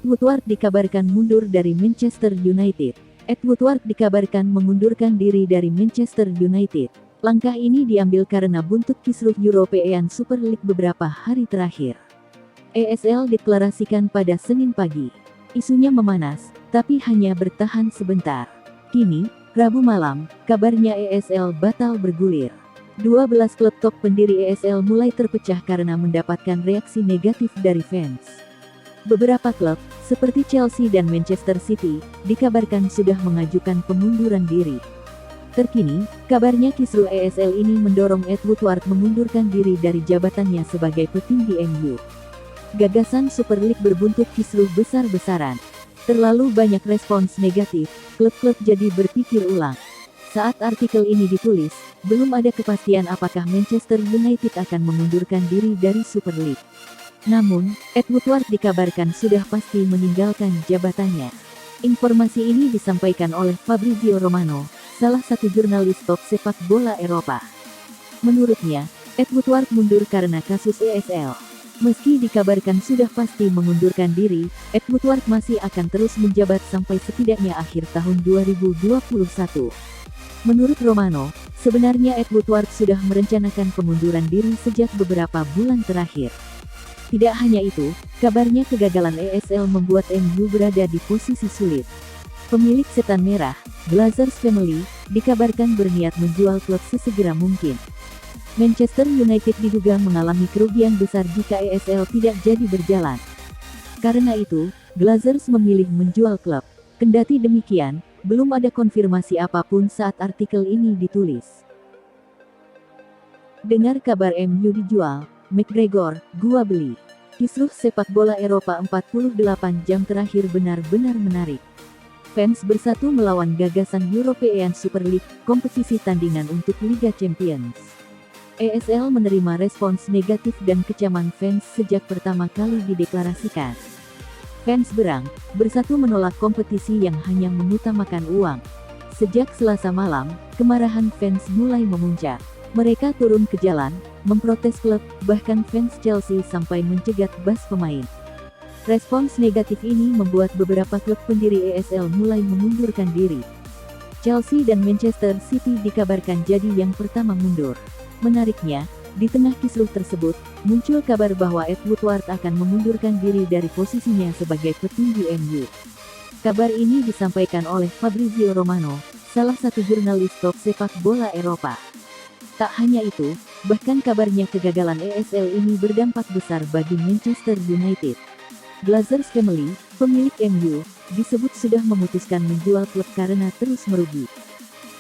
Woodward dikabarkan mundur dari Manchester United. Ed Woodward dikabarkan mengundurkan diri dari Manchester United. Langkah ini diambil karena buntut kisruh European Super League beberapa hari terakhir. ESL deklarasikan pada Senin pagi. Isunya memanas, tapi hanya bertahan sebentar. Kini, Rabu malam, kabarnya ESL batal bergulir. 12 klub top pendiri ESL mulai terpecah karena mendapatkan reaksi negatif dari fans. Beberapa klub, seperti Chelsea dan Manchester City, dikabarkan sudah mengajukan pengunduran diri. Terkini, kabarnya kisruh ESL ini mendorong Ed Woodward mengundurkan diri dari jabatannya sebagai petinggi MU. Gagasan Super League berbuntut kisruh besar-besaran. Terlalu banyak respons negatif, klub-klub jadi berpikir ulang. Saat artikel ini ditulis, belum ada kepastian apakah Manchester United akan mengundurkan diri dari Super League. Namun, Ed Woodward dikabarkan sudah pasti meninggalkan jabatannya. Informasi ini disampaikan oleh Fabrizio Romano, salah satu jurnalis top sepak bola Eropa. Menurutnya, Ed Woodward mundur karena kasus ESL. Meski dikabarkan sudah pasti mengundurkan diri, Ed Woodward masih akan terus menjabat sampai setidaknya akhir tahun 2021. Menurut Romano, sebenarnya Ed Woodward sudah merencanakan pengunduran diri sejak beberapa bulan terakhir. Tidak hanya itu, kabarnya kegagalan ESL membuat MU berada di posisi sulit. Pemilik Setan Merah, Glazers Family, dikabarkan berniat menjual klub sesegera mungkin. Manchester United diduga mengalami kerugian besar jika ESL tidak jadi berjalan. Karena itu, Glazers memilih menjual klub. Kendati demikian, belum ada konfirmasi apapun saat artikel ini ditulis. Dengar kabar MU dijual, McGregor, gua beli. Kisruh sepak bola Eropa 48 jam terakhir benar-benar menarik. Fans bersatu melawan gagasan European Super League, kompetisi tandingan untuk Liga Champions. ESL menerima respons negatif dan kecaman fans sejak pertama kali dideklarasikan. Fans bersatu menolak kompetisi yang hanya mengutamakan uang. Sejak Selasa malam, kemarahan fans mulai memuncak. Mereka turun ke jalan, memprotes klub, bahkan fans Chelsea sampai mencegat bas pemain. Respons negatif ini membuat beberapa klub pendiri ESL mulai mengundurkan diri. Chelsea dan Manchester City dikabarkan jadi yang pertama mundur. Menariknya, di tengah kisruh tersebut, muncul kabar bahwa Ed Woodward akan mengundurkan diri dari posisinya sebagai petinggi MU. Kabar ini disampaikan oleh Fabrizio Romano, salah satu jurnalis top sepak bola Eropa. Tak hanya itu, bahkan kabarnya kegagalan ESL ini berdampak besar bagi Manchester United. Glazers Family, pemilik MU, disebut sudah memutuskan menjual klub karena terus merugi.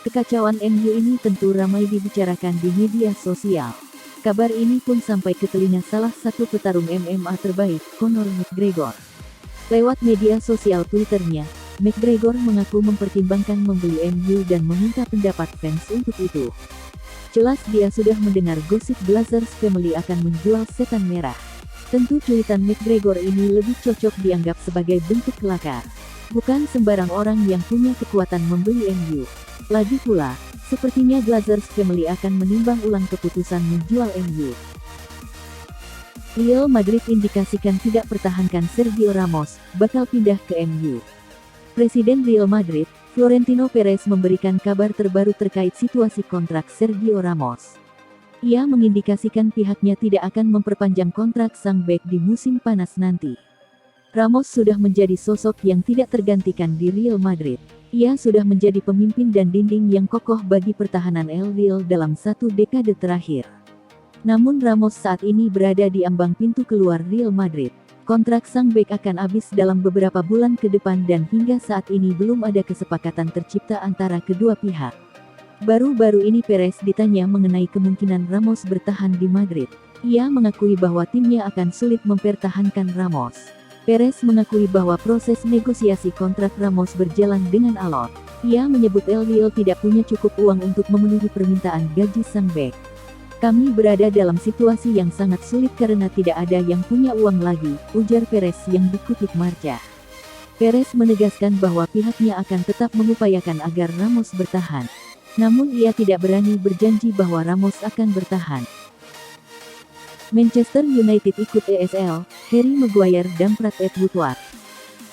Kekacauan MU ini tentu ramai dibicarakan di media sosial. Kabar ini pun sampai ke telinga salah satu petarung MMA terbaik, Conor McGregor. Lewat media sosial Twitternya, McGregor mengaku mempertimbangkan membeli MU dan meminta pendapat fans untuk itu. Jelas dia sudah mendengar gosip Glazers Family akan menjual Setan Merah. Tentu cuitan McGregor ini lebih cocok dianggap sebagai bentuk kelakar. Bukan sembarang orang yang punya kekuatan membeli MU. Lagi pula, sepertinya Glazers Family akan menimbang ulang keputusan menjual MU. Real Madrid indikasikan tidak pertahankan Sergio Ramos, bakal pindah ke MU. Presiden Real Madrid, Florentino Perez memberikan kabar terbaru terkait situasi kontrak Sergio Ramos. Ia mengindikasikan pihaknya tidak akan memperpanjang kontrak sang bek di musim panas nanti. Ramos sudah menjadi sosok yang tidak tergantikan di Real Madrid. Ia sudah menjadi pemimpin dan dinding yang kokoh bagi pertahanan El Real dalam satu dekade terakhir. Namun Ramos saat ini berada di ambang pintu keluar Real Madrid. Kontrak sang bek akan habis dalam beberapa bulan ke depan dan hingga saat ini belum ada kesepakatan tercipta antara kedua pihak. Baru-baru ini Perez ditanya mengenai kemungkinan Ramos bertahan di Madrid. Ia mengakui bahwa timnya akan sulit mempertahankan Ramos. Perez mengakui bahwa proses negosiasi kontrak Ramos berjalan dengan alot. Ia menyebut El Real tidak punya cukup uang untuk memenuhi permintaan gaji sang bek. Kami berada dalam situasi yang sangat sulit karena tidak ada yang punya uang lagi, ujar Perez yang dikutip Marca. Perez menegaskan bahwa pihaknya akan tetap mengupayakan agar Ramos bertahan. Namun ia tidak berani berjanji bahwa Ramos akan bertahan. Manchester United ikut ESL, Harry Maguire damprat Ed Woodward.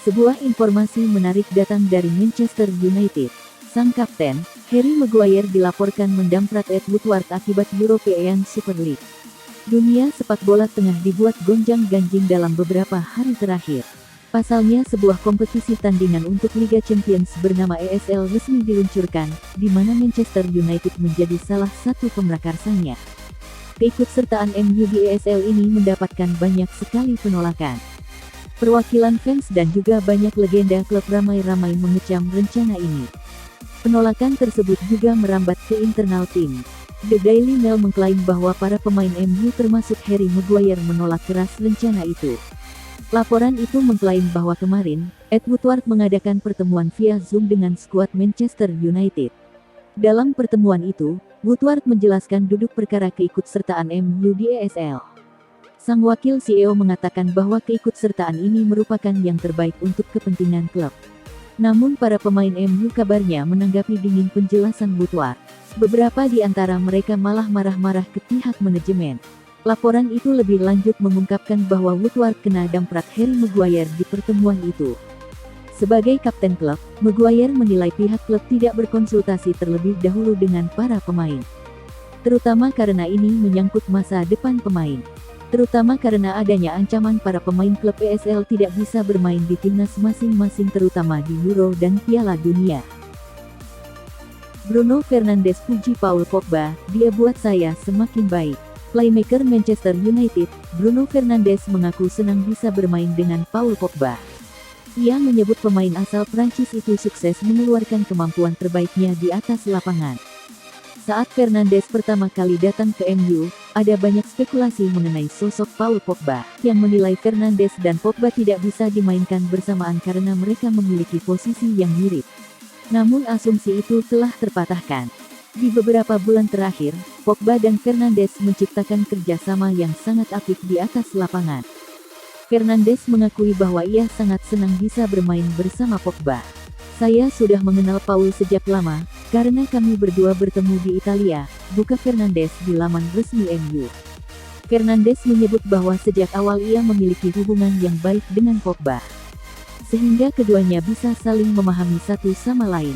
Sebuah informasi menarik datang dari Manchester United. Sang kapten, Harry Maguire dilaporkan mendamprat Ed Woodward akibat European Super League. Dunia sepak bola tengah dibuat gonjang-ganjing dalam beberapa hari terakhir. Pasalnya sebuah kompetisi tandingan untuk Liga Champions bernama ESL resmi diluncurkan, di mana Manchester United menjadi salah satu pemrakarsanya. Keikutsertaan MU di ESL ini mendapatkan banyak sekali penolakan. Perwakilan fans dan juga banyak legenda klub ramai-ramai mengecam rencana ini. Penolakan tersebut juga merambat ke internal tim. The Daily Mail mengklaim bahwa para pemain MU termasuk Harry Maguire menolak keras rencana itu. Laporan itu mengklaim bahwa kemarin, Ed Woodward mengadakan pertemuan via Zoom dengan skuad Manchester United. Dalam pertemuan itu, Woodward menjelaskan duduk perkara keikutsertaan MU di ESL. Sang wakil CEO mengatakan bahwa keikutsertaan ini merupakan yang terbaik untuk kepentingan klub. Namun para pemain MU kabarnya menanggapi dingin penjelasan Woodward. Beberapa di antara mereka malah marah-marah ke pihak manajemen. Laporan itu lebih lanjut mengungkapkan bahwa Woodward kena damprat Harry Maguire di pertemuan itu. Sebagai kapten klub, Maguire menilai pihak klub tidak berkonsultasi terlebih dahulu dengan para pemain. Terutama karena ini menyangkut masa depan pemain. Terutama karena adanya ancaman para pemain klub ESL tidak bisa bermain di timnas masing-masing terutama di Euro dan Piala Dunia. Bruno Fernandes puji Paul Pogba, dia buat saya semakin baik. Playmaker Manchester United, Bruno Fernandes mengaku senang bisa bermain dengan Paul Pogba. Ia menyebut pemain asal Prancis itu sukses mengeluarkan kemampuan terbaiknya di atas lapangan. Saat Fernandes pertama kali datang ke MU, ada banyak spekulasi mengenai sosok Paul Pogba, yang menilai Fernandes dan Pogba tidak bisa dimainkan bersamaan karena mereka memiliki posisi yang mirip. Namun asumsi itu telah terpatahkan. Di beberapa bulan terakhir, Pogba dan Fernandes menciptakan kerjasama yang sangat apik di atas lapangan. Fernandes mengakui bahwa ia sangat senang bisa bermain bersama Pogba. Saya sudah mengenal Paul sejak lama, karena kami berdua bertemu di Italia, buka Fernandes di laman resmi MU. Fernandes menyebut bahwa sejak awal ia memiliki hubungan yang baik dengan Pogba. Sehingga keduanya bisa saling memahami satu sama lain.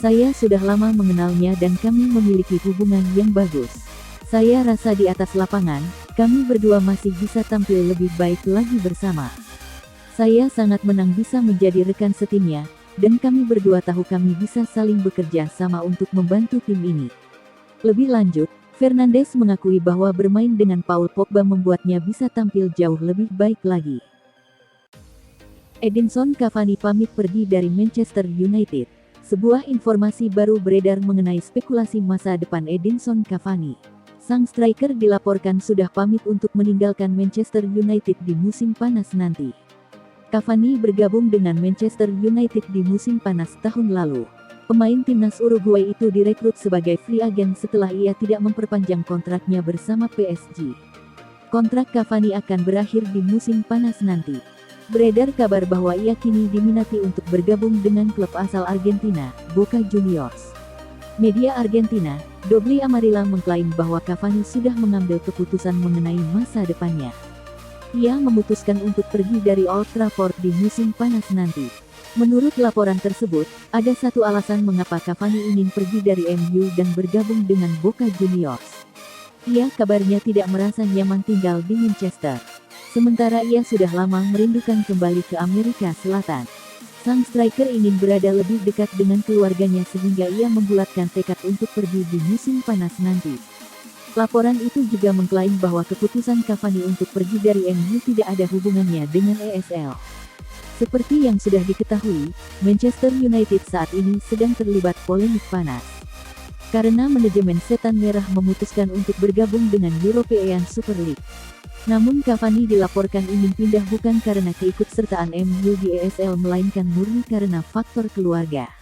Saya sudah lama mengenalnya dan kami memiliki hubungan yang bagus. Saya rasa di atas lapangan, kami berdua masih bisa tampil lebih baik lagi bersama. Saya sangat menang bisa menjadi rekan setimnya, dan kami berdua tahu kami bisa saling bekerja sama untuk membantu tim ini. Lebih lanjut, Fernandes mengakui bahwa bermain dengan Paul Pogba membuatnya bisa tampil jauh lebih baik lagi. Edinson Cavani pamit pergi dari Manchester United. Sebuah informasi baru beredar mengenai spekulasi masa depan Edinson Cavani. Sang striker dilaporkan sudah pamit untuk meninggalkan Manchester United di musim panas nanti. Cavani bergabung dengan Manchester United di musim panas tahun lalu. Pemain timnas Uruguay itu direkrut sebagai free agent setelah ia tidak memperpanjang kontraknya bersama PSG. Kontrak Cavani akan berakhir di musim panas nanti. Beredar kabar bahwa ia kini diminati untuk bergabung dengan klub asal Argentina, Boca Juniors. Media Argentina, Doble Amarilla mengklaim bahwa Cavani sudah mengambil keputusan mengenai masa depannya. Ia memutuskan untuk pergi dari Old Trafford di musim panas nanti. Menurut laporan tersebut, ada satu alasan mengapa Cavani ingin pergi dari MU dan bergabung dengan Boca Juniors. Ia kabarnya tidak merasa nyaman tinggal di Manchester. Sementara ia sudah lama merindukan kembali ke Amerika Selatan. Sang striker ingin berada lebih dekat dengan keluarganya sehingga ia membulatkan tekad untuk pergi di musim panas nanti. Laporan itu juga mengklaim bahwa keputusan Cavani untuk pergi dari MU tidak ada hubungannya dengan ESL. Seperti yang sudah diketahui, Manchester United saat ini sedang terlibat polemik panas. Karena manajemen Setan Merah memutuskan untuk bergabung dengan European Super League. Namun Cavani dilaporkan ingin pindah bukan karena keikutsertaan MU di ESL melainkan murni karena faktor keluarga.